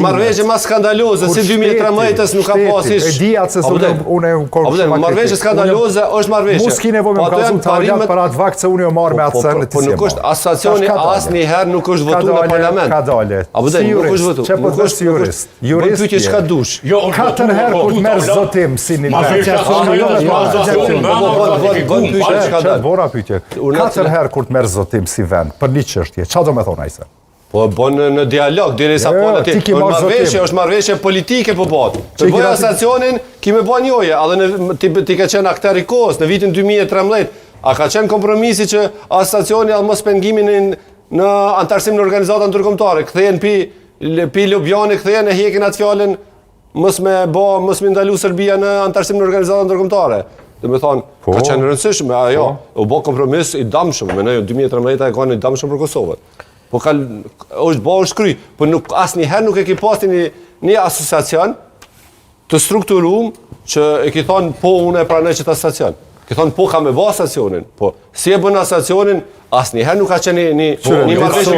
Marrëveshje ma skandaloze, si 2013 nuk ka pasish. E dija se marrëveshje skandaloze është marrëveshje. Mos ki nevojë me konsultariat për atë vakt se unë jo marr me atë sen. Po nuk është asociacioni asnjëherë nuk është votuar në parlament. Ka dalë. Nuk është votuar. Çfarë po është jurist? Jurist pyetje çka dush. 4 herë kur të merr zotim si një Bora pyetje. 4 herë kur të merr zotim si vend për një çështje. Çfarë do të thonë ai se? Po bon në dialog, derisa po aty. Është marrëveshje politike po bëhet. Të bëj asociacionin, kimë bën joje, edhe ti ka qenë aktor i kohës në vitin 2013. A ka qenë kompromisi që asociacioni mos pengimin në antarësim në organizata ndërkombëtare, kthehen pi Ljubljani, kthehen e hekin atë fjalën mos më ndalu Serbia në antarësim në organizata ndërkombëtare. Do të thonë, ka qenë rëndësishme ajo, u bë kompromis i dëmshëm, më në 2013 e kanë i dëmshëm për Kosovën. Po është bërë shkry, po asnjëherë nuk e ki pasti një asociacion të strukturuar që e ki thonë po unë e pranoj që të asociacion. Ki thonë po ka me bë asociacionin, po si e bën asociacionin, asnjëherë nuk ka qenë një marrëveshje.